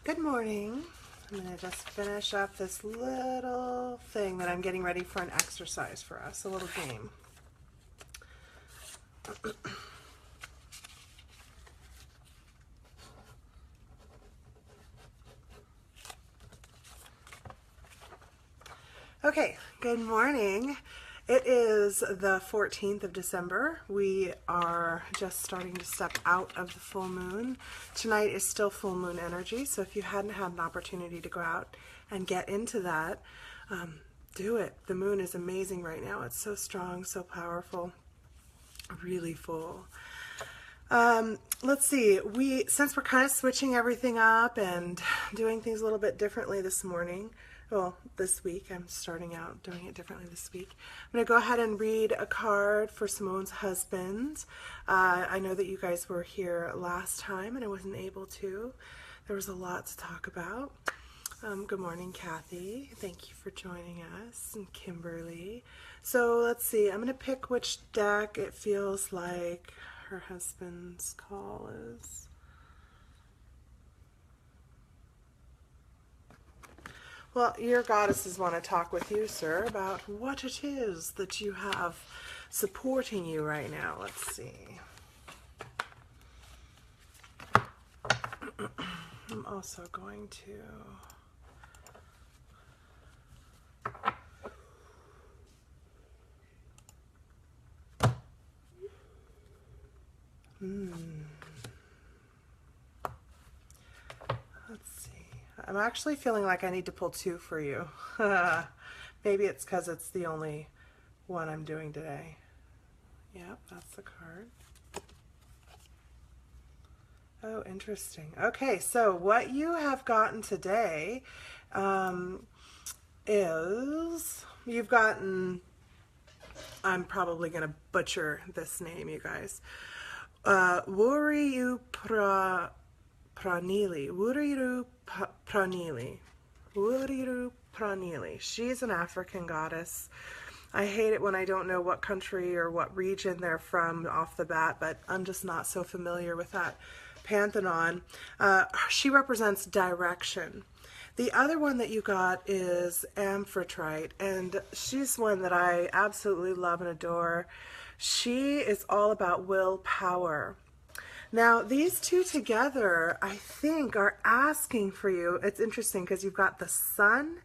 Good morning. I'm going to just finish up this little thing that I'm getting ready for an exercise for us, a little game. Okay, good morning. It is the 14th of December. We are just starting to step out of the full moon. Tonight is still full moon energy, so if you hadn't had an opportunity to go out and get into that, do it. The moon is amazing right now. It's so strong, so powerful, really full. Let's see, since we're kind of switching everything up and doing things a little bit differently this morning, well, this week, I'm starting out doing it differently this week. I'm going to go ahead and read a card for Simone's husband. I know that you guys were here last time and I wasn't able to. There was a lot to talk about. Good morning, Kathy. Thank you for joining us, and Kimberly. So let's see, I'm going to pick which deck it feels like her husband's call is. Well, your goddesses want to talk with you, sir, about what it is that you have supporting you right now. Let's see. I'm also going to... Let's see. I'm actually feeling like I need to pull two for you. Maybe it's because it's the only one I'm doing today. Yep, that's the card. Oh, interesting. Okay, so what you have gotten today is you've gotten, I'm probably going to butcher this name, you guys. Wuriyu Pranili. Wuriyu Pranili. Wuriyu Pranili. She's an African goddess. I hate it when I don't know what country or what region they're from off the bat, but I'm just not so familiar with that pantheon. She represents direction. The other one that you got is Amphitrite, and she's one that I absolutely love and adore. She is all about willpower. Now, these two together, I think, are asking for you. It's interesting because you've got the sun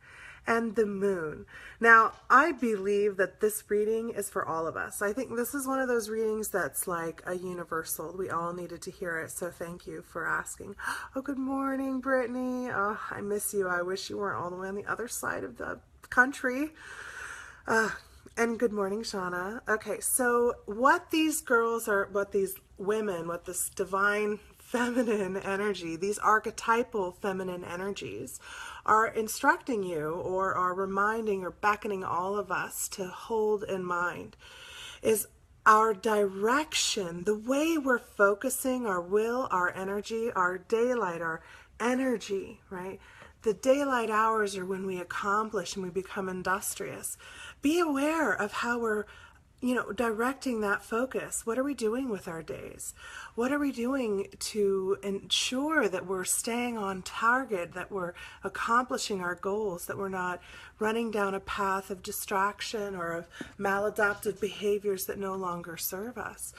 and the moon. Now, I believe that this reading is for all of us. I think this is one of those readings that's like a universal. We all needed to hear it, so thank you for asking. Oh, good morning, Brittany. Oh, I miss you. I wish you weren't all the way on the other side of the country. And good morning, Shauna. Okay, so what these girls are, what these women, what this divine feminine energy, these archetypal feminine energies are instructing you or are reminding or beckoning all of us to hold in mind is our direction, the way we're focusing our will, our energy, our daylight, our energy, right? The daylight hours are when we accomplish and we become industrious. Be aware of how we're, directing that focus. What are we doing with our days? What are we doing to ensure that we're staying on target, that we're accomplishing our goals, that we're not running down a path of distraction or of maladaptive behaviors that no longer serve us?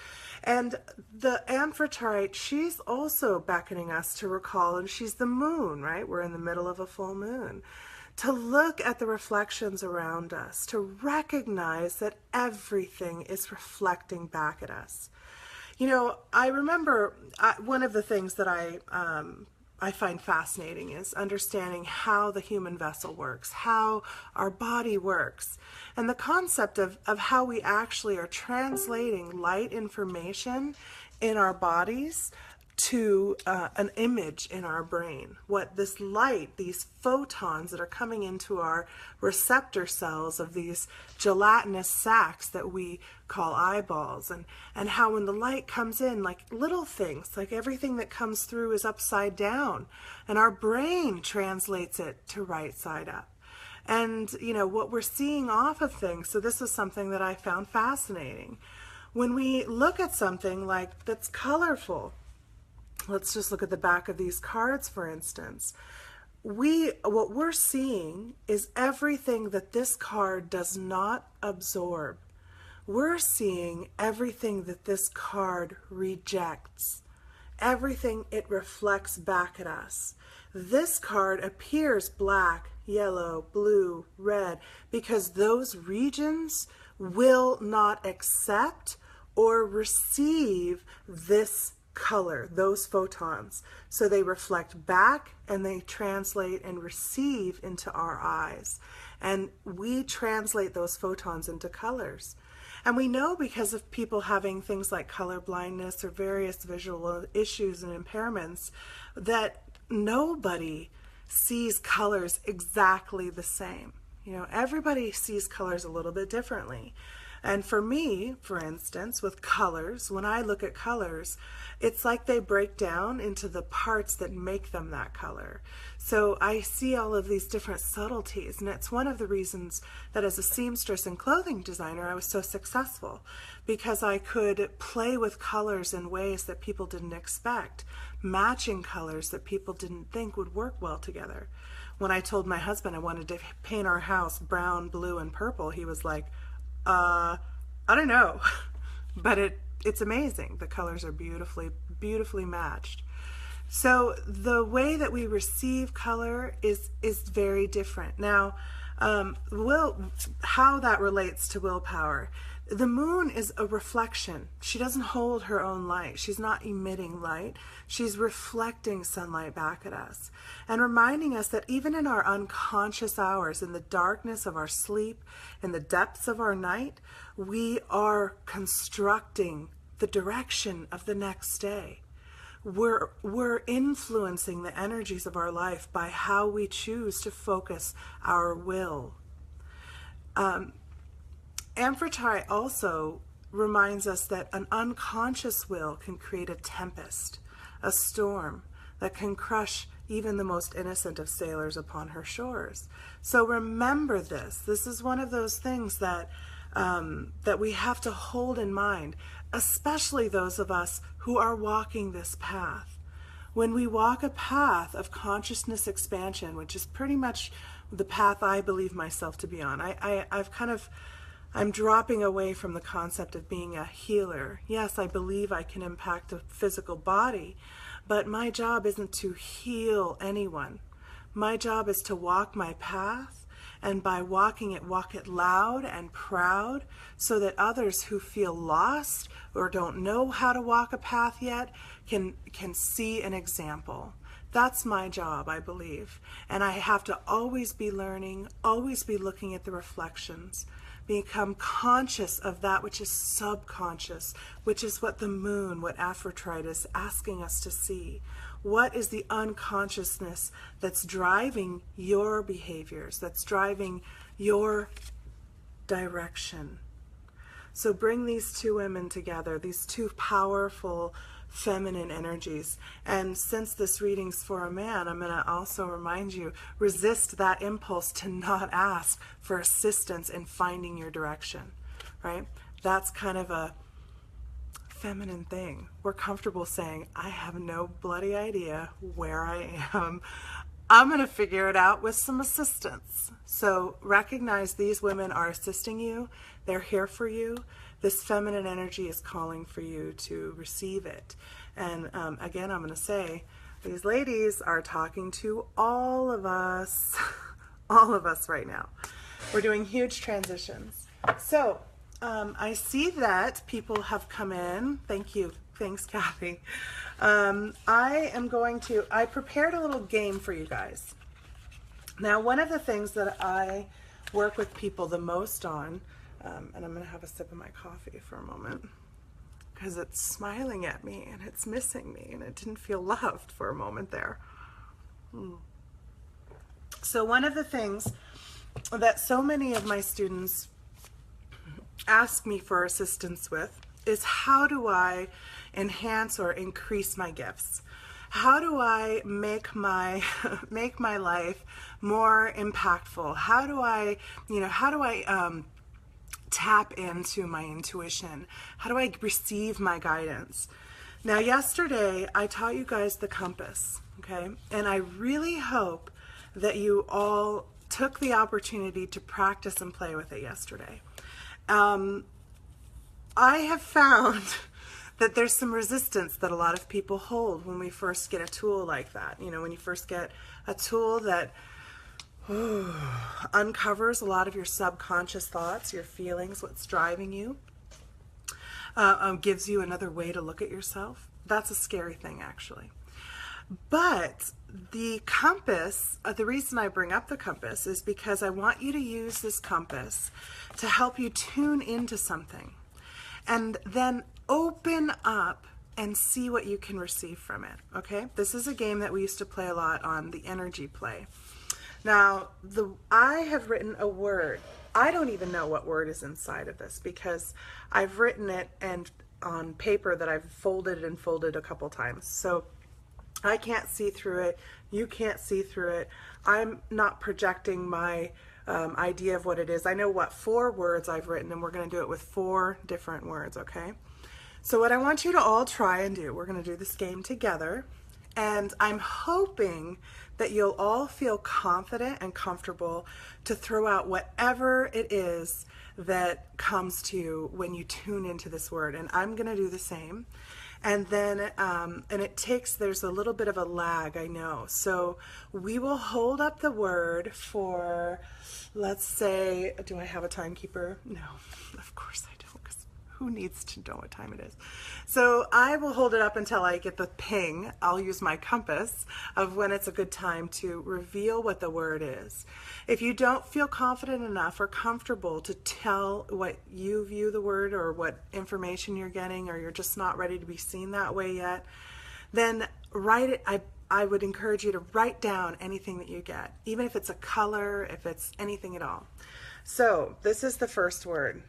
And the Amphitrite, she's also beckoning us to recall, and she's the moon, right? We're in the middle of a full moon. To look at the reflections around us, to recognize that everything is reflecting back at us. I remember one of the things that I find fascinating is understanding how the human vessel works, how our body works, and the concept of how we actually are translating light information in our bodies to an image in our brain. What this light, these photons that are coming into our receptor cells of these gelatinous sacs that we call eyeballs, and how when the light comes in, like little things, like everything that comes through is upside down, and our brain translates it to right side up. And, what we're seeing off of things, so this is something that I found fascinating. When we look at something like that's colorful, let's just look at the back of these cards, for instance. What we're seeing is everything that this card does not absorb. We're seeing everything that this card rejects. Everything it reflects back at us. This card appears black, yellow, blue, red, because those regions will not accept or receive this color, those photons. So they reflect back and they translate and receive into our eyes. And we translate those photons into colors. And we know because of people having things like color blindness or various visual issues and impairments that nobody sees colors exactly the same. You know, everybody sees colors a little bit differently. And for me, for instance, with colors, when I look at colors, it's like they break down into the parts that make them that color. So I see all of these different subtleties, and it's one of the reasons that as a seamstress and clothing designer, I was so successful, because I could play with colors in ways that people didn't expect, matching colors that people didn't think would work well together. When I told my husband I wanted to paint our house brown, blue, and purple, he was like, I don't know, but it's amazing. The colors are beautifully matched. So the way that we receive color is very different. Now, how that relates to willpower. The moon is a reflection. She doesn't hold her own light. She's not emitting light. She's reflecting sunlight back at us and reminding us that even in our unconscious hours, in the darkness of our sleep, in the depths of our night, we are constructing the direction of the next day. We're influencing the energies of our life by how we choose to focus our will. Amphitrite also reminds us that an unconscious will can create a tempest, a storm that can crush even the most innocent of sailors upon her shores. So remember this. This is one of those things that that we have to hold in mind, especially those of us who are walking this path. When we walk a path of consciousness expansion, which is pretty much the path I believe myself to be on, I'm dropping away from the concept of being a healer. Yes, I believe I can impact a physical body, but my job isn't to heal anyone. My job is to walk my path, and by walking it, walk it loud and proud, so that others who feel lost or don't know how to walk a path yet can see an example. That's my job, I believe. And I have to always be learning, always be looking at the reflections, become conscious of that which is subconscious, which is what the moon, what Aphrodite is asking us to see. What is the unconsciousness that's driving your behaviors, that's driving your direction? So bring these two women together, these two powerful feminine energies. And since this reading's for a man, I'm going to also remind you, resist that impulse to not ask for assistance in finding your direction, right? That's kind of a feminine thing. We're comfortable saying, I have no bloody idea where I am. I'm going to figure it out with some assistance. So recognize these women are assisting you. They're here for you. This feminine energy is calling for you to receive it. And again, I'm going to say, these ladies are talking to all of us, all of us right now. We're doing huge transitions. So I see that people have come in. Thank you. Thanks, Kathy. I prepared a little game for you guys. Now, one of the things that I work with people the most on, and I'm going to have a sip of my coffee for a moment, because it's smiling at me and it's missing me and it didn't feel loved for a moment there. So one of the things that so many of my students ask me for assistance with is, how do I enhance or increase my gifts? How do I make my life more impactful? How do I tap into my intuition? How do I receive my guidance? Now, yesterday I taught you guys the compass, okay? And I really hope that you all took the opportunity to practice and play with it yesterday. I have found that there's some resistance that a lot of people hold when we first get a tool like that. You know, when you first get a tool that uncovers a lot of your subconscious thoughts, your feelings, what's driving you, gives you another way to look at yourself. That's a scary thing, actually. But the compass, the reason I bring up the compass is because I want you to use this compass to help you tune into something and then open up and see what you can receive from it, okay? This is a game that we used to play a lot on the energy play. Now, I have written a word. I don't even know what word is inside of this because I've written it and on paper that I've folded and folded a couple times. So I can't see through it. You can't see through it. I'm not projecting my idea of what it is. I know what 4 words I've written, and we're going to do it with 4 different words, okay? So what I want you to all try and do, we're going to do this game together, and I'm hoping that you'll all feel confident and comfortable to throw out whatever it is that comes to you when you tune into this word. And I'm going to do the same. And then, and there's a little bit of a lag, I know. So we will hold up the word for, let's say, do I have a timekeeper? No, of course I don't, because who needs to know what time it is? So I will hold it up until I get the ping. I'll use my compass of when it's a good time to reveal what the word is. If you don't feel confident enough or comfortable to tell what you view the word or what information you're getting, or you're just not ready to be seen that way yet, then write it. I would encourage you to write down anything that you get, even if it's a color, if it's anything at all. So this is the first word.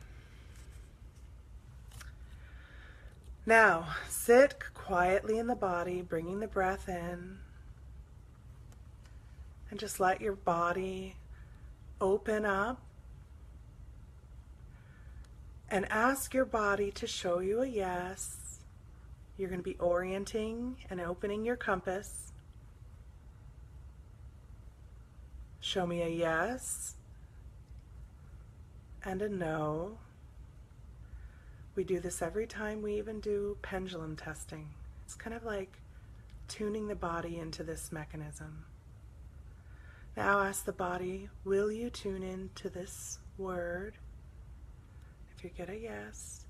Now, sit quietly in the body, bringing the breath in, and just let your body open up, and ask your body to show you a yes. You're going to be orienting and opening your compass. Show me a yes and a no. We do this every time we even do pendulum testing. It's kind of like tuning the body into this mechanism. Now ask the body, will you tune into this word? If you get a yes,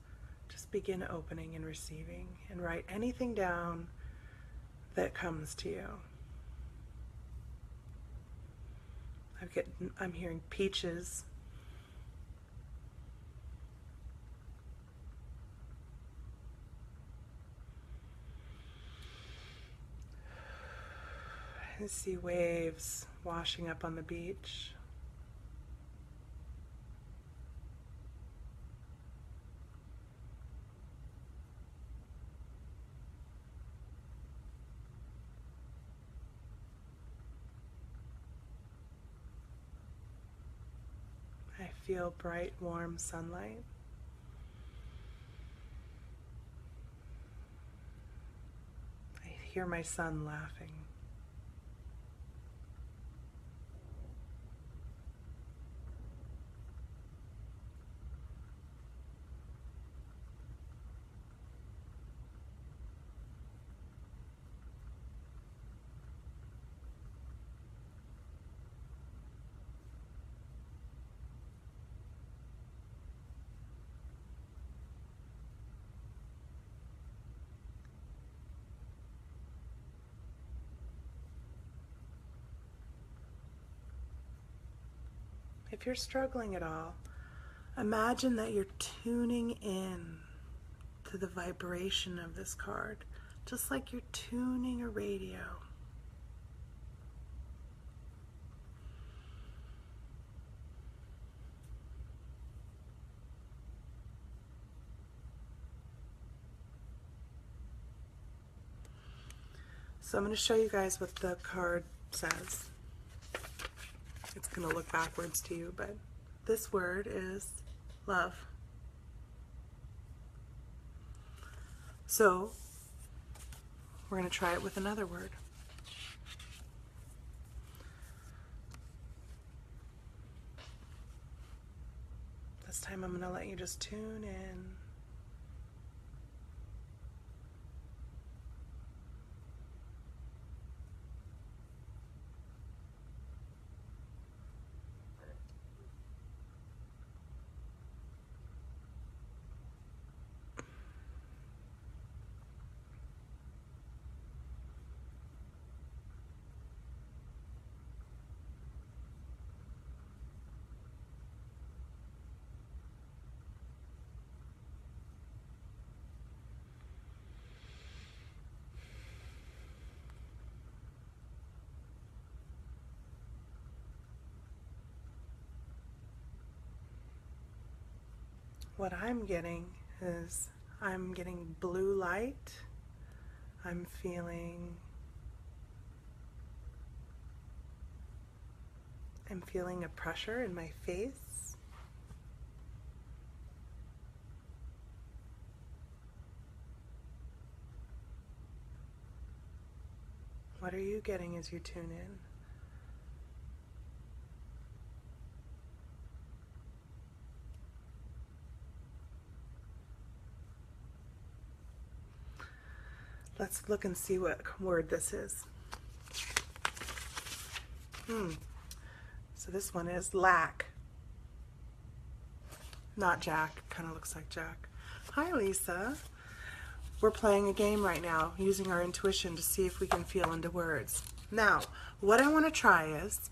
just begin opening and receiving and write anything down that comes to you. I'm hearing peaches. I see waves washing up on the beach. I feel bright, warm sunlight. I hear my son laughing. If you're struggling at all, imagine that you're tuning in to the vibration of this card, just like you're tuning a radio. So I'm going to show you guys what the card says. It's going to look backwards to you, but this word is love. So We're going to try it with another word. This time I'm going to let you just tune in. What I'm getting is I'm getting blue light. I'm feeling a pressure in my face. What are you getting as you tune in? Let's look and see what word this is. So this one is lack. Not Jack. Kind of looks like Jack. Hi, Lisa. We're playing a game right now, using our intuition to see if we can feel into words. Now, what I want to try is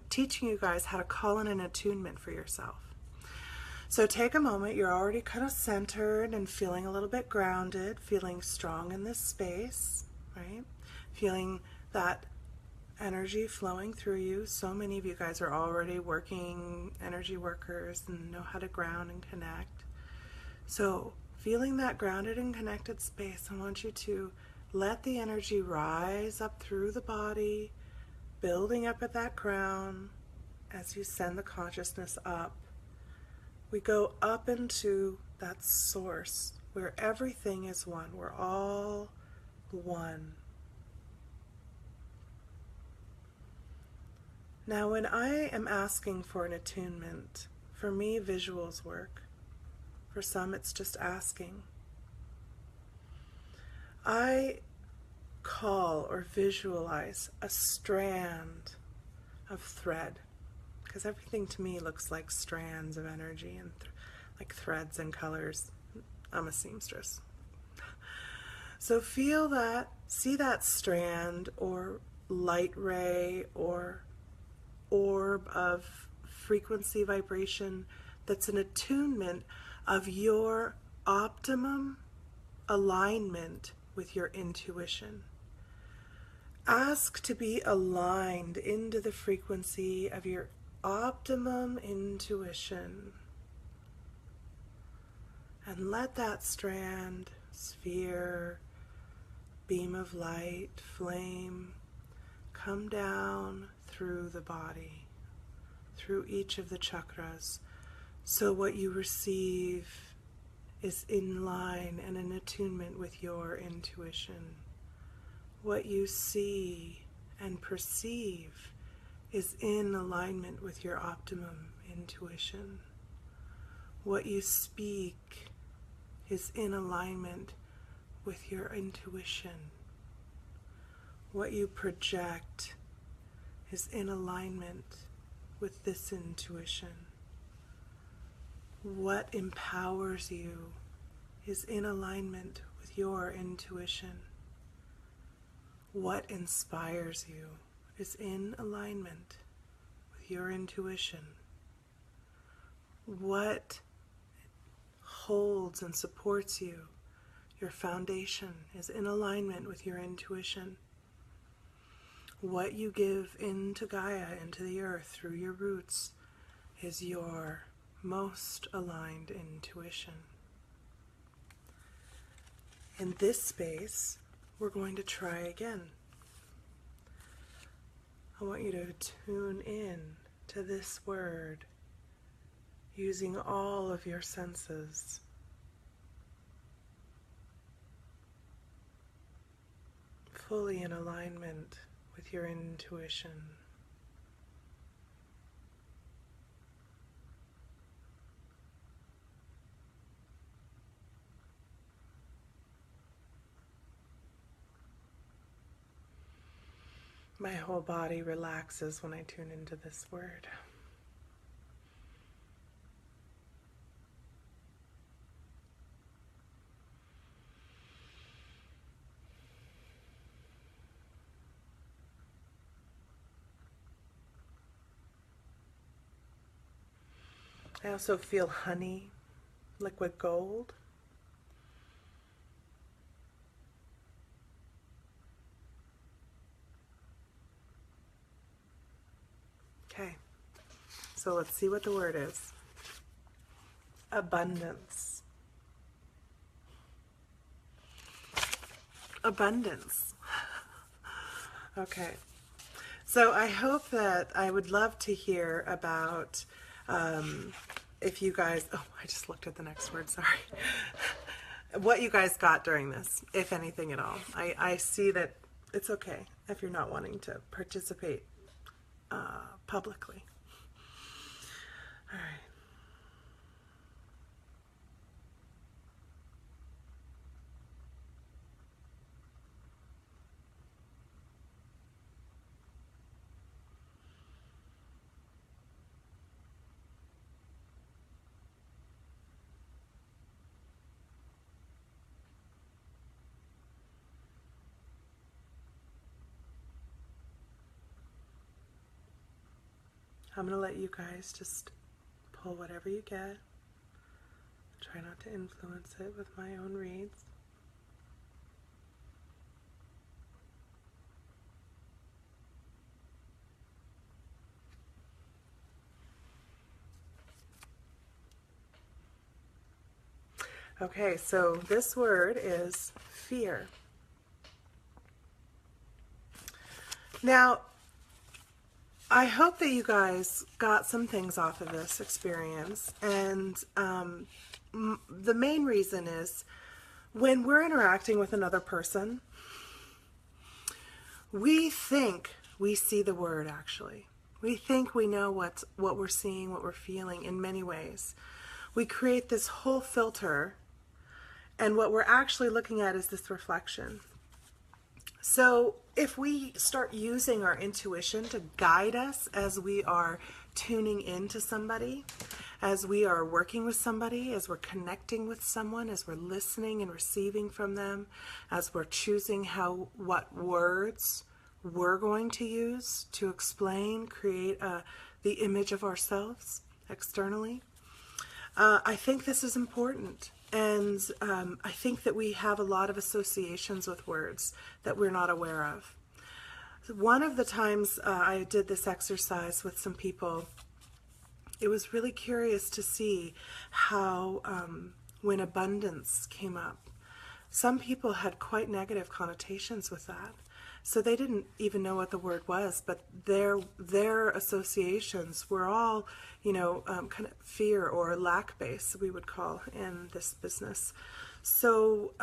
teaching you guys how to call in an attunement for yourself. So take a moment, you're already kind of centered and feeling a little bit grounded, feeling strong in this space, right? Feeling that energy flowing through you. So many of you guys are already working energy workers and know how to ground and connect. So feeling that grounded and connected space, I want you to let the energy rise up through the body, building up at that crown as you send the consciousness up. We go up into that source where everything is one. We're all one. Now, when I am asking for an attunement, for me, visuals work. For some, it's just asking. I call or visualize a strand of thread, because everything to me looks like strands of energy and like threads and colors. I'm a seamstress. So feel that, see that strand or light ray or orb of frequency vibration that's an attunement of your optimum alignment with your intuition. Ask to be aligned into the frequency of your optimum intuition. And let that strand, sphere, beam of light, flame, come down through the body, through each of the chakras. So what you receive is in line and in attunement with your intuition. What you see and perceive is in alignment with your optimum intuition. What you speak is in alignment with your intuition. What you project is in alignment with this intuition. What empowers you is in alignment with your intuition. What inspires you is in alignment with your intuition. What holds and supports you, your foundation, is in alignment with your intuition. What you give into Gaia, into the earth, through your roots, is your most aligned intuition. In this space, we're going to try again. I want you to tune in to this word using all of your senses. fully in alignment with your intuition. My whole body relaxes when I tune into this word. I also feel honey, liquid gold. Okay, so let's see what the word is. Abundance. Abundance. Okay, so I hope that I would love to hear about if you guys, oh, I just looked at the next word, sorry. What you guys got during this, if anything at all. I see that it's okay if you're not wanting to participate publicly. All right. I'm going to let you guys just pull whatever you get. Try not to influence it with my own reads. Okay, so this word is fear. Now, I hope that you guys got some things off of this experience, and the main reason is when we're interacting with another person, we think we see the word actually. We think we know what we're seeing, what we're feeling in many ways. We create this whole filter, and what we're actually looking at is this reflection. So if we start using our intuition to guide us as we are tuning into somebody, as we are working with somebody, as we're connecting with someone, as we're listening and receiving from them, as we're choosing what words we're going to use to explain, create the image of ourselves externally, I think this is important. And I think that we have a lot of associations with words that we're not aware of. One of the times I did this exercise with some people, it was really curious to see how when abundance came up, some people had quite negative connotations with that. So they didn't even know what the word was, but their associations were all, kind of fear or lack-based, we would call in this business. So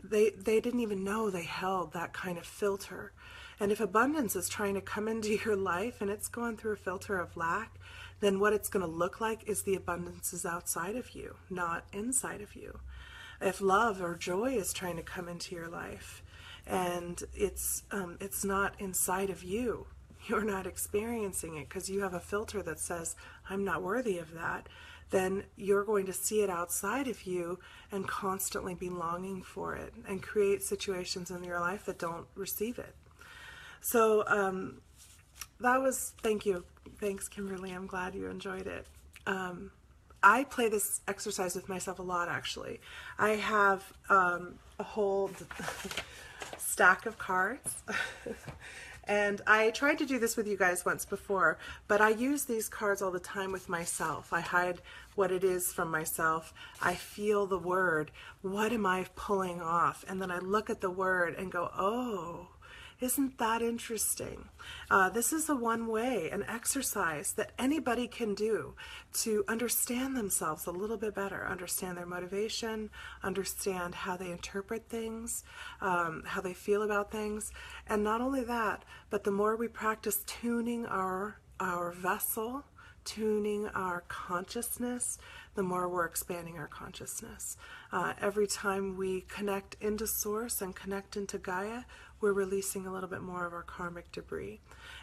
they didn't even know they held that kind of filter. And if abundance is trying to come into your life and it's going through a filter of lack, then what it's going to look like is the abundance is outside of you, not inside of you. If love or joy is trying to come into your life, and it's not inside of you, you're not experiencing it because you have a filter that says, I'm not worthy of that, then you're going to see it outside of you and constantly be longing for it and create situations in your life that don't receive it. So thank you. Thanks, Kimberly. I'm glad you enjoyed it. I play this exercise with myself a lot, actually. I have a whole stack of cards. And I tried to do this with you guys once before, but I use these cards all the time with myself. I hide what it is from myself. I feel the word. What am I pulling off? And then I look at the word and go, oh, Isn't that interesting? This is an exercise that anybody can do to understand themselves a little bit better, understand their motivation, understand how they interpret things, how they feel about things. And not only that, but the more we practice tuning our vessel, tuning our consciousness, the more we're expanding our consciousness. Every time we connect into Source and connect into Gaia, we're releasing a little bit more of our karmic debris.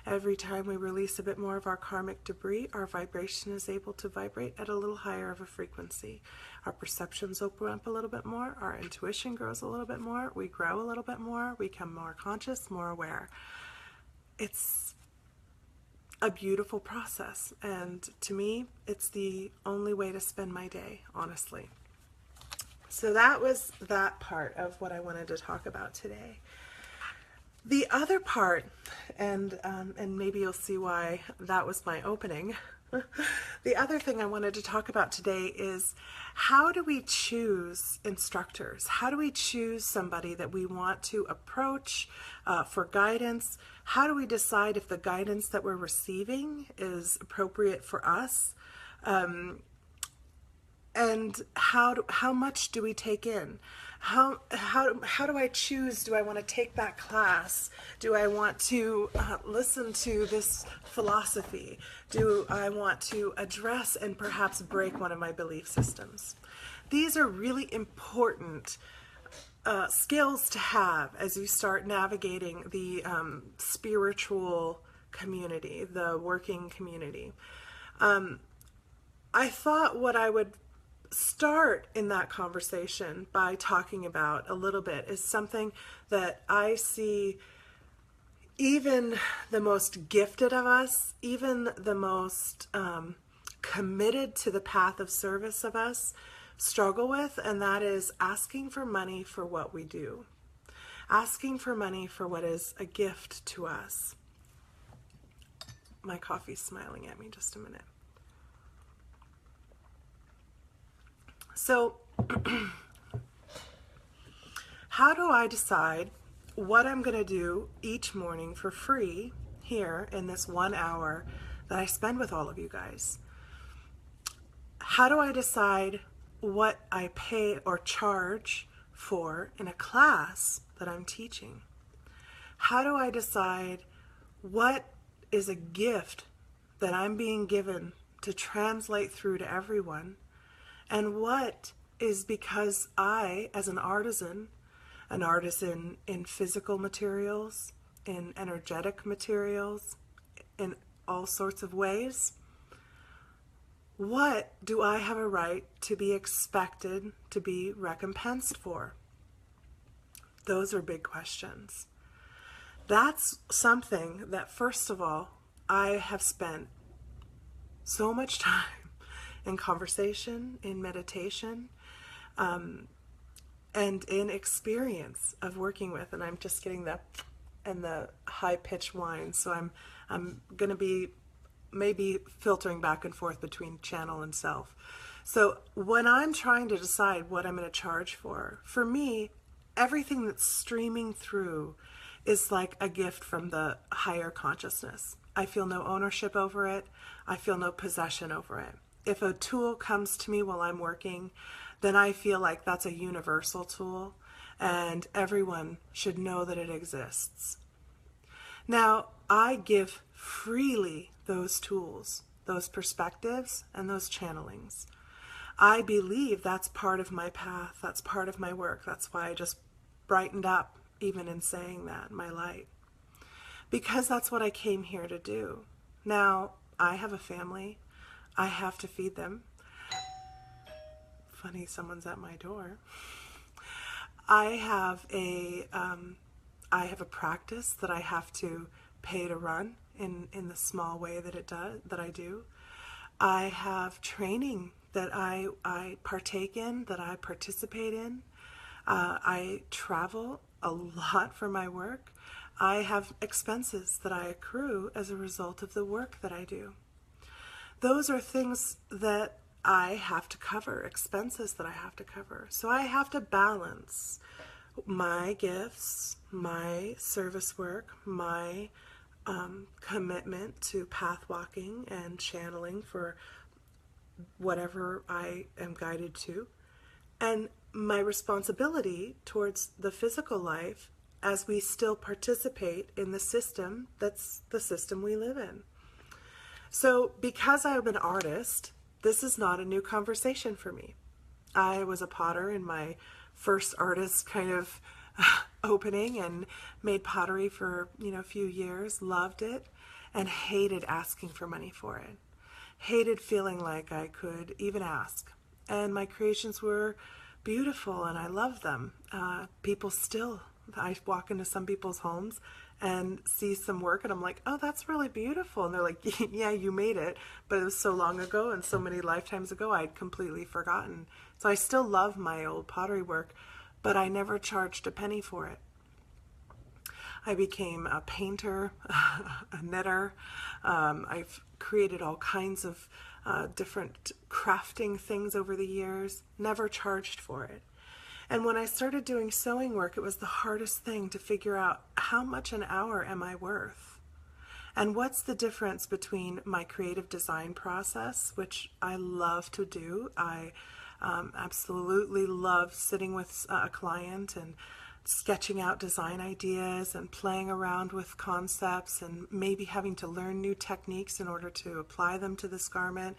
Every time we release a bit more of our karmic debris, our vibration is able to vibrate at a little higher of a frequency. Our perceptions open up a little bit more, our intuition grows a little bit more, we grow a little bit more, we become more conscious, more aware. It's a beautiful process, and to me, it's the only way to spend my day, honestly. So that was that part of what I wanted to talk about today. The other part, and maybe you'll see why that was my opening. The other thing I wanted to talk about today is, how do we choose instructors? How do we choose somebody that we want to approach for guidance? How do we decide if the guidance that we're receiving is appropriate for us? And how much do we take in? How do I choose? Do I want to take that class? Do I want to listen to this philosophy? Do I want to address and perhaps break one of my belief systems? These are really important skills to have as you start navigating the spiritual community, the working community. I thought what I would start in that conversation by talking about a little bit is something that I see even the most gifted of us, even the most committed to the path of service of us, struggle with, and that is asking for money for what we do. Asking for money for what is a gift to us. My coffee's smiling at me, just a minute. So, how do I decide what I'm going to do each morning for free here in this 1 hour that I spend with all of you guys? How do I decide what I pay or charge for in a class that I'm teaching? How do I decide what is a gift that I'm being given to translate through to everyone? And what is because I, as an artisan in physical materials, in energetic materials, in all sorts of ways, what do I have a right to be expected to be recompensed for? Those are big questions. That's something that, first of all, I have spent so much time in conversation, in meditation, and in experience of working with. And I'm just getting the high-pitched whine, so I'm going to be maybe filtering back and forth between channel and self. So when I'm trying to decide what I'm going to charge for me, everything that's streaming through is like a gift from the higher consciousness. I feel no ownership over it. I feel no possession over it. If a tool comes to me while I'm working, then I feel like that's a universal tool, and everyone should know that it exists. Now, I give freely those tools, those perspectives, and those channelings. I believe that's part of my path, that's part of my work. That's why I just brightened up, even in saying that, my light. Because that's what I came here to do. Now, I have a family. I have to feed them. Funny, someone's at my door. I have a practice that I have to pay to run in the small way that I do. I have training that I partake in, that I participate in. I travel a lot for my work. I have expenses that I accrue as a result of the work that I do. Those are things that I have to cover, expenses that I have to cover. So I have to balance my gifts, my service work, my commitment to path walking and channeling for whatever I am guided to, and my responsibility towards the physical life as we still participate in the system that's the system we live in. So because I'm an artist, this is not a new conversation for me. I was a potter in my first artist kind of opening and made pottery for, a few years, loved it, and hated asking for money for it. Hated feeling like I could even ask. And my creations were beautiful and I love them. People still, I walk into some people's homes and see some work and I'm like, oh, that's really beautiful. And they're like, yeah, you made it, but it was so long ago and so many lifetimes ago, I'd completely forgotten. So I still love my old pottery work, but I never charged a penny for it. I became a painter, a knitter. I've created all kinds of different crafting things over the years, never charged for it. And when I started doing sewing work, it was the hardest thing to figure out how much an hour am I worth? And what's the difference between my creative design process, which I love to do. I absolutely love sitting with a client and sketching out design ideas and playing around with concepts and maybe having to learn new techniques in order to apply them to this garment.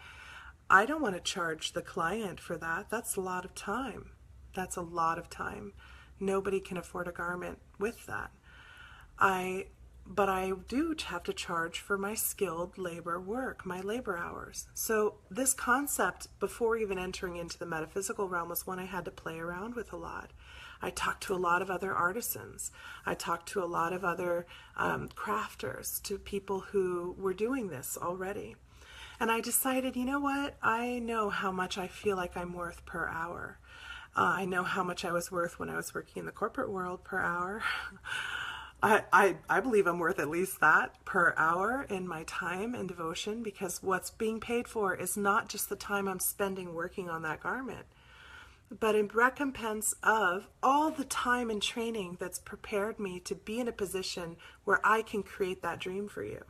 I don't want to charge the client for that. That's a lot of time. That's a lot of time. Nobody can afford a garment with that. But I do have to charge for my skilled labor work, my labor hours. So this concept, before even entering into the metaphysical realm, was one I had to play around with a lot. I talked to a lot of other artisans. I talked to a lot of other crafters, to people who were doing this already. And I decided, you know what? I know how much I feel like I'm worth per hour. I know how much I was worth when I was working in the corporate world per hour. I believe I'm worth at least that per hour in my time and devotion, because what's being paid for is not just the time I'm spending working on that garment, but in recompense of all the time and training that's prepared me to be in a position where I can create that dream for you.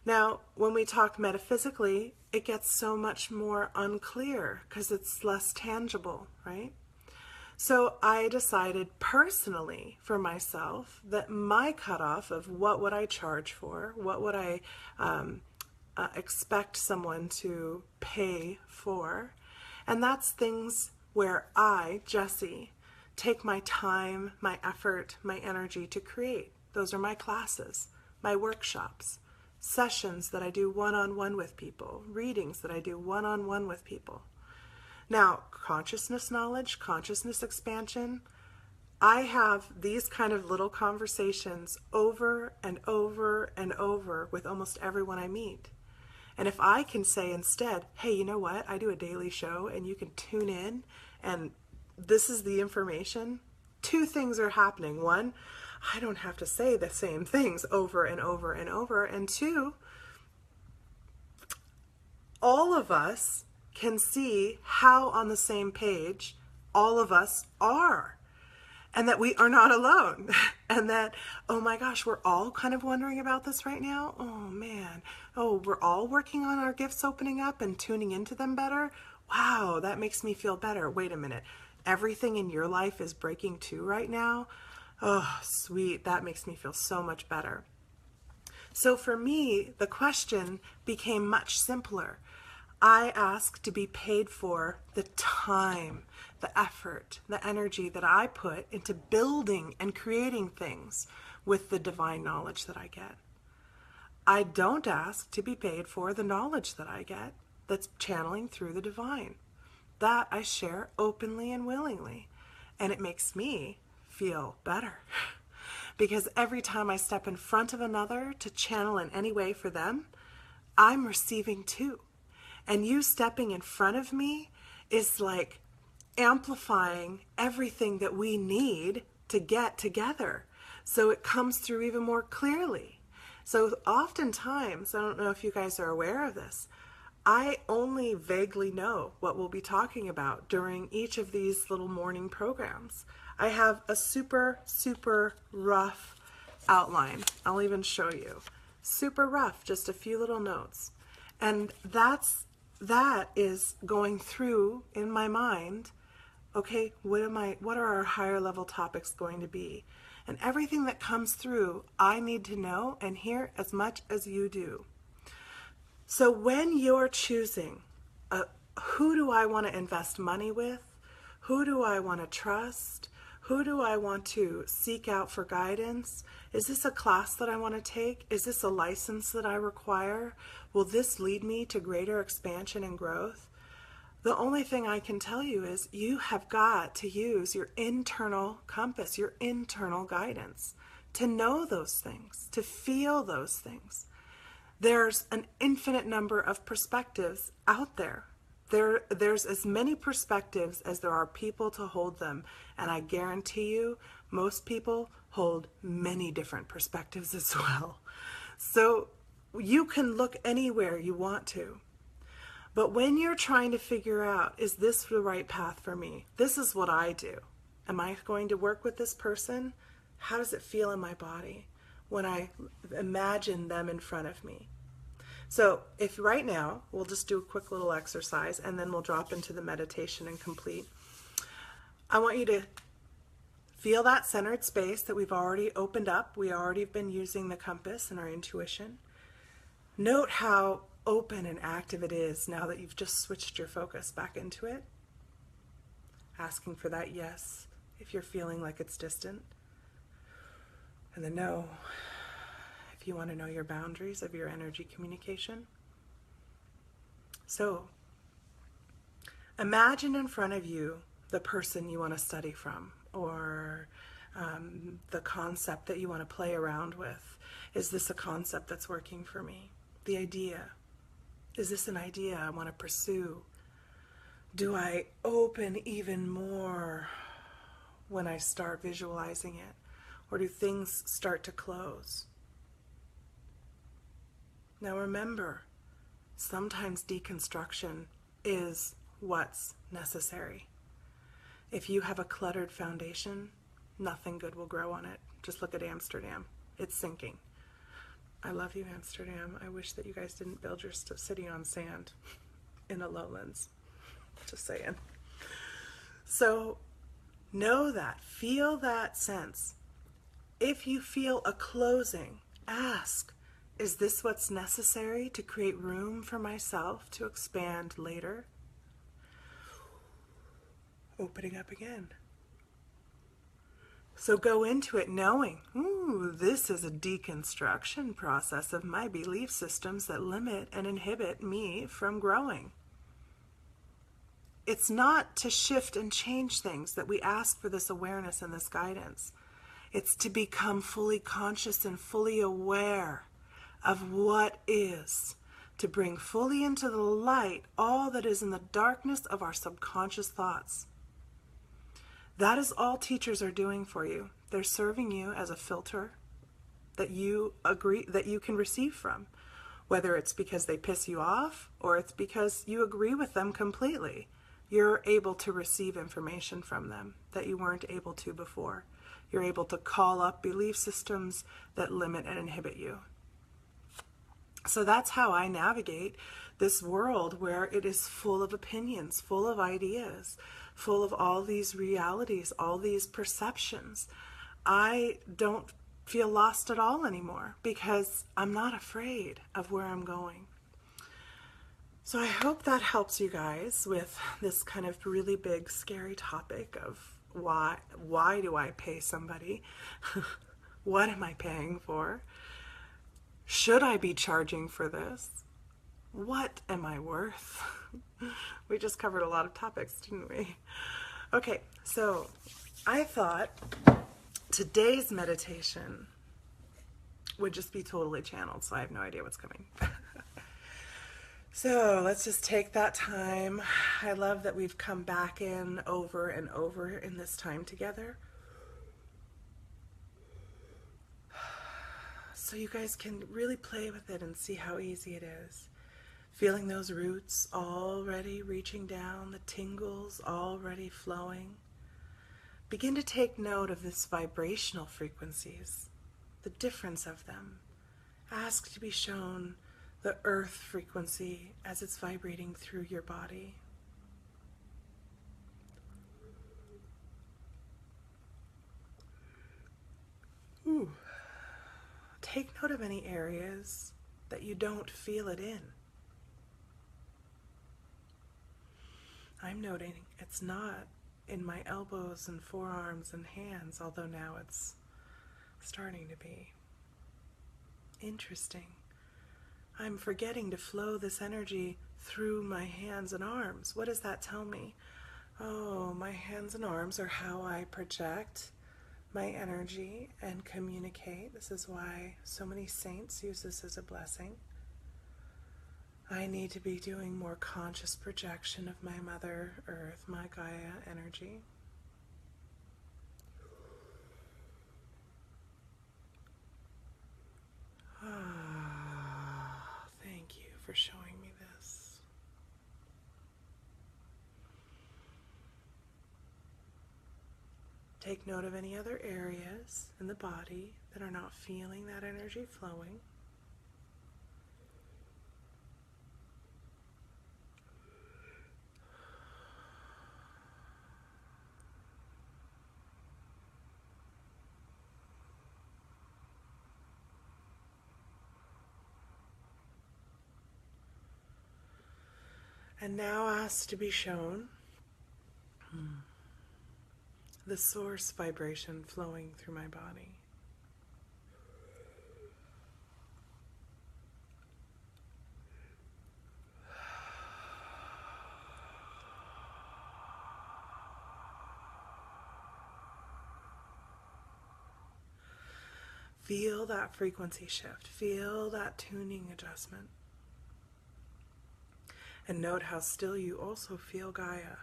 Now, when we talk metaphysically, it gets so much more unclear because it's less tangible, right? So I decided personally for myself that my cutoff of what would I charge for, what would I expect someone to pay for, and that's things where I, Jessie, take my time, my effort, my energy to create. Those are my classes, my workshops, sessions that I do one-on-one with people, readings that I do one-on-one with people. Now, consciousness knowledge, consciousness expansion, I have these kind of little conversations over and over and over with almost everyone I meet. And if I can say instead, hey, you know what? I do a daily show and you can tune in and this is the information. Two things are happening. One, I don't have to say the same things over and over and over. And two, all of us can see how on the same page all of us are. And that we are not alone. And that, oh my gosh, we're all kind of wondering about this right now. Oh man. Oh, we're all working on our gifts opening up and tuning into them better. Wow, that makes me feel better. Wait a minute. Everything in your life is breaking too right now. Oh, sweet. That makes me feel so much better. So for me, the question became much simpler. I ask to be paid for the time, the effort, the energy that I put into building and creating things with the divine knowledge that I get. I don't ask to be paid for the knowledge that I get that's channeling through the divine. That I share openly and willingly. And it makes me feel better. Because every time I step in front of another to channel in any way for them, I'm receiving too. And you stepping in front of me is like amplifying everything that we need to get together. So it comes through even more clearly. So oftentimes, I don't know if you guys are aware of this, I only vaguely know what we'll be talking about during each of these little morning programs. I have a super, super rough outline. I'll even show you. Super rough, just a few little notes. And that is going through in my mind, okay, what are our higher level topics going to be? And everything that comes through, I need to know and hear as much as you do. So when you're choosing, who do I want to invest money with? Who do I want to trust? Who do I want to seek out for guidance? Is this a class that I want to take? Is this a license that I require? Will this lead me to greater expansion and growth? The only thing I can tell you is you have got to use your internal compass, your internal guidance, to know those things, to feel those things. There's an infinite number of perspectives out there. There's as many perspectives as there are people to hold them. And I guarantee you, most people hold many different perspectives as well. So you can look anywhere you want to. But when you're trying to figure out, is this the right path for me? This is what I do. Am I going to work with this person? How does it feel in my body when I imagine them in front of me? So if right now, we'll just do a quick little exercise and then we'll drop into the meditation and complete. I want you to feel that centered space that we've already opened up. We already have been using the compass and our intuition. Note how open and active it is now that you've just switched your focus back into it. Asking for that yes if you're feeling like it's distant. And the no if you want to know your boundaries of your energy communication. So, imagine in front of you the person you want to study from, or the concept that you want to play around with. Is this a concept that's working for me? The idea. Is this an idea I want to pursue? Do I open even more when I start visualizing it? Or do things start to close? Now remember, sometimes deconstruction is what's necessary. If you have a cluttered foundation, nothing good will grow on it. Just look at Amsterdam. It's sinking. I love you, Amsterdam. I wish that you guys didn't build your city on sand in the lowlands. Just saying. So know that. Feel that sense. If you feel a closing, ask, is this what's necessary to create room for myself to expand later? Opening up again. So go into it knowing, ooh, this is a deconstruction process of my belief systems that limit and inhibit me from growing. It's not to shift and change things that we ask for this awareness and this guidance. It's to become fully conscious and fully aware of what is, to bring fully into the light all that is in the darkness of our subconscious thoughts. That is all teachers are doing for you. They're serving you as a filter that you can receive from, whether it's because they piss you off or it's because you agree with them completely. You're able to receive information from them that you weren't able to before. You're able to call up belief systems that limit and inhibit you. So that's how I navigate this world where it is full of opinions, full of ideas, full of all these realities, all these perceptions. I don't feel lost at all anymore because I'm not afraid of where I'm going. So I hope that helps you guys with this kind of really big, scary topic of why do I pay somebody? What am I paying for? Should I be charging for this? What am I worth? We just covered a lot of topics, didn't we? Okay, so I thought today's meditation would just be totally channeled, so I have no idea what's coming. So let's just take that time. I love that we've come back in over and over in this time together. So you guys can really play with it and see how easy it is. Feeling those roots already reaching down, the tingles already flowing. Begin to take note of this vibrational frequencies, the difference of them. Ask to be shown the earth frequency as it's vibrating through your body. Ooh. Take note of any areas that you don't feel it in. I'm noting it's not in my elbows and forearms and hands, although now it's starting to be. Interesting. I'm forgetting to flow this energy through my hands and arms. What does that tell me? Oh, my hands and arms are how I project my energy and communicate. This is why so many saints use this as a blessing. I need to be doing more conscious projection of my Mother Earth, my Gaia energy. Thank you for showing me this. Take note of any other areas in the body that are not feeling that energy flowing. And now ask to be shown the source vibration flowing through my body. Feel that frequency shift. Feel that tuning adjustment. And note how still you also feel Gaia.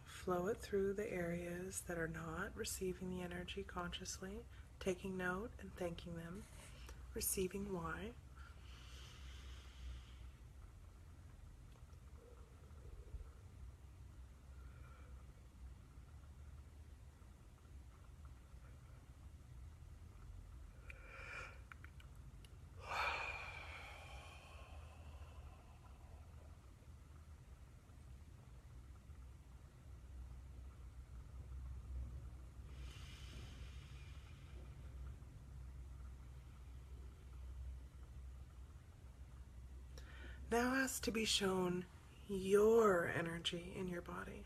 Flow it through the areas that are not receiving the energy consciously, taking note and thanking them, receiving why. Now ask to be shown your energy in your body.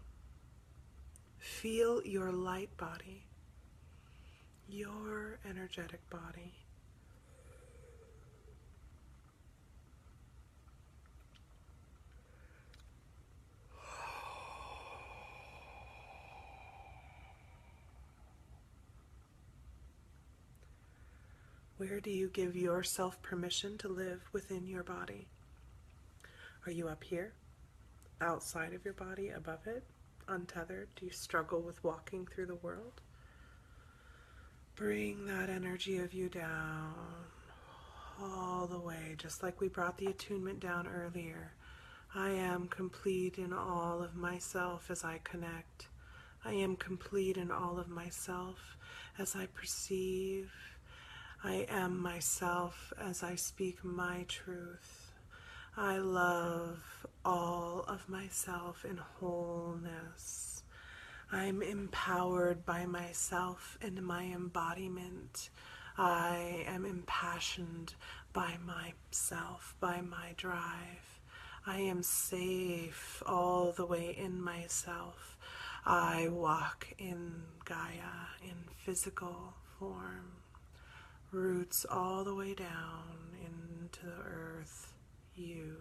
Feel your light body, your energetic body. Where do you give yourself permission to live within your body? Are you up here, outside of your body, above it, untethered? Do you struggle with walking through the world? Bring that energy of you down, all the way, just like we brought the attunement down earlier. I am complete in all of myself as I connect. I am complete in all of myself as I perceive. I am myself as I speak my truth. I love all of myself in wholeness. I'm empowered by myself and my embodiment. I am impassioned by myself, by my drive. I am safe all the way in myself. I walk in Gaia, in physical form, roots all the way down into the earth. You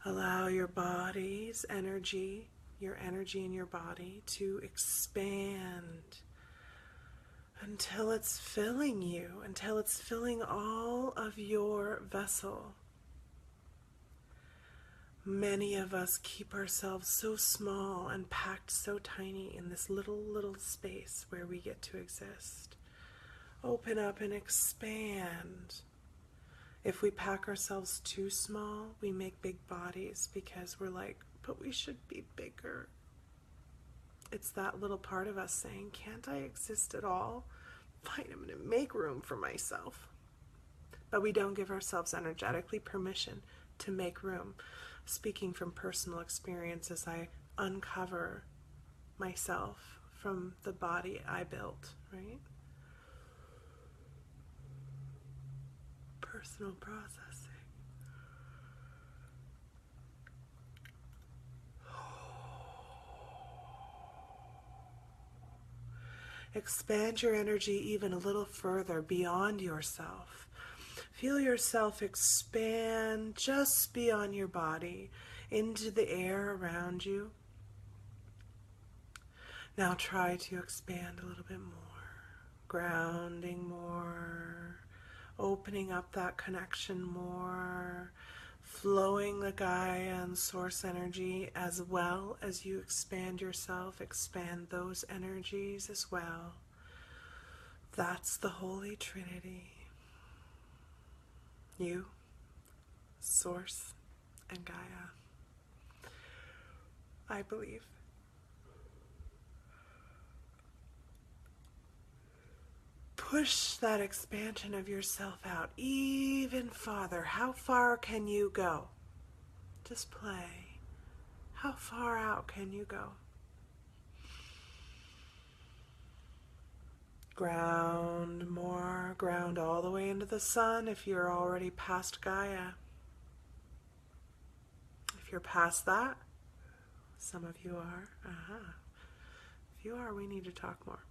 allow your body's energy, your energy in your body, to expand until it's filling you, until it's filling all of your vessel. Many of us keep ourselves so small and packed so tiny in this little space where we get to exist. Open up and expand. If we pack ourselves too small, we make big bodies because we're like, but we should be bigger. It's that little part of us saying, can't I exist at all? Fine, I'm going to make room for myself. But we don't give ourselves energetically permission to make room. Speaking from personal experience, as I uncover myself from the body I built, right? Personal processing. Expand your energy even a little further beyond yourself. Feel yourself expand just beyond your body into the air around you. Now try to expand a little bit more, grounding more, opening up that connection more, flowing the Gaia and source energy as well as you expand yourself, expand those energies as well. That's the Holy Trinity. You, Source, and Gaia. I believe. Push that expansion of yourself out even farther. How far can you go? Just play. How far out can you go? Ground more. Ground all the way into the sun if you're already past Gaia. If you're past that, some of you are. If you are, we need to talk more.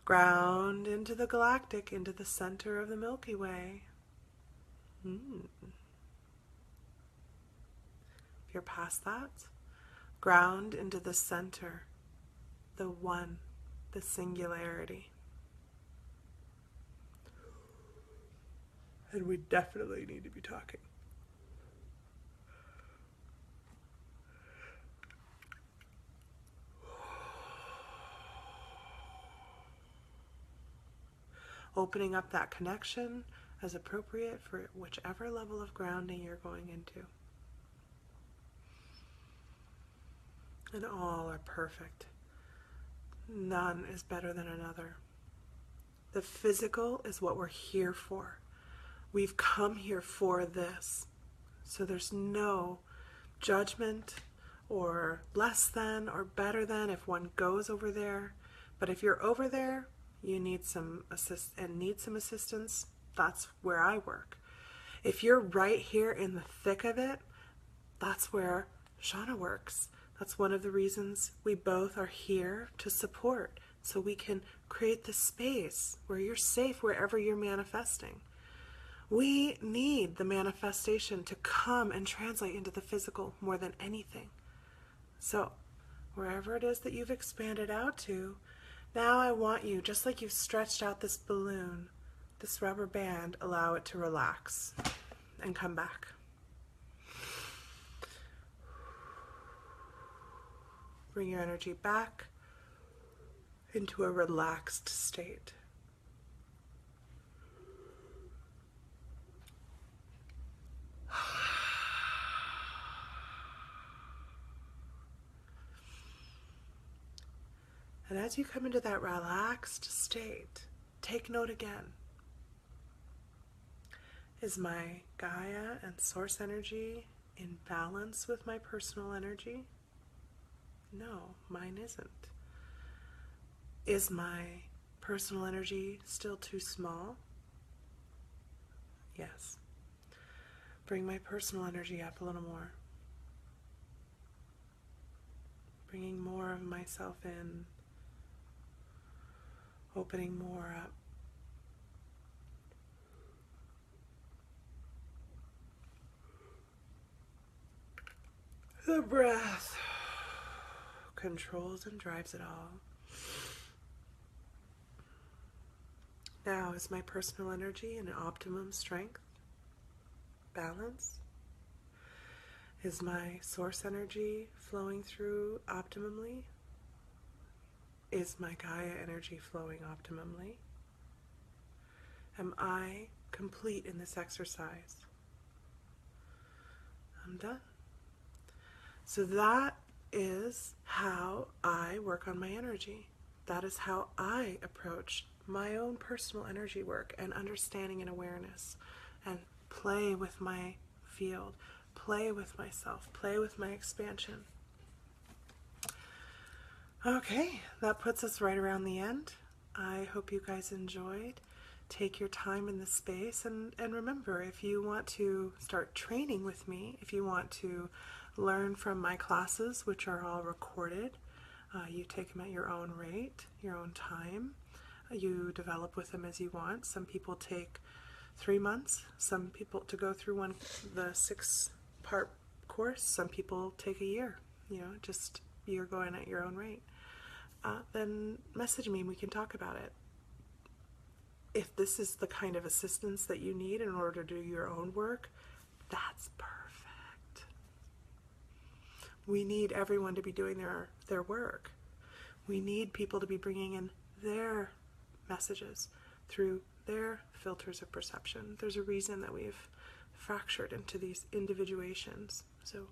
Ground into the galactic, into the center of the Milky Way. If you're past that, ground into the center, the one, the singularity. And we definitely need to be talking. Opening up that connection as appropriate for whichever level of grounding you're going into. And all are perfect. None is better than another. The physical is what we're here for. We've come here for this. So there's no judgment or less than or better than if one goes over there. But if you're over there, you need some assistance, that's where I work. If you're right here in the thick of it, that's where Shauna works. That's one of the reasons we both are here to support, so we can create the space where you're safe wherever you're manifesting. We need the manifestation to come and translate into the physical more than anything. So wherever it is that you've expanded out to, now I want you, just like you've stretched out this balloon, this rubber band, allow it to relax and come back. Bring your energy back into a relaxed state. And as you come into that relaxed state, take note again. Is my Gaia and source energy in balance with my personal energy? No, mine isn't. Is my personal energy still too small? Yes. Bring my personal energy up a little more. Bringing more of myself in. Opening more up. The breath controls and drives it all. Now, is my personal energy in optimum strength? Balance? Is my source energy flowing through optimally? Is my Gaia energy flowing optimally? Am I complete in this exercise? I'm done. So that is how I work on my energy. That is how I approach my own personal energy work and understanding and awareness, and play with my field, play with myself, play with my expansion. Okay, that puts us right around the end. I hope you guys enjoyed. Take your time in this space, and remember, if you want to start training with me, if you want to learn from my classes, which are all recorded, you take them at your own rate, your own time. You develop with them as you want. Some people take 3 months, some people to go through the 6-part course, some people take a year, just you're going at your own rate. Then message me and we can talk about it. If this is the kind of assistance that you need in order to do your own work, that's perfect. We need everyone to be doing their work. We need people to be bringing in their messages through their filters of perception. There's a reason that we've fractured into these individuations. So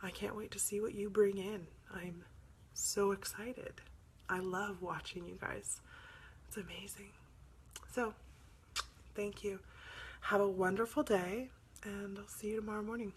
I can't wait to see what you bring in. I'm so excited. I love watching you guys. It's amazing. So, thank you. Have a wonderful day, and I'll see you tomorrow morning.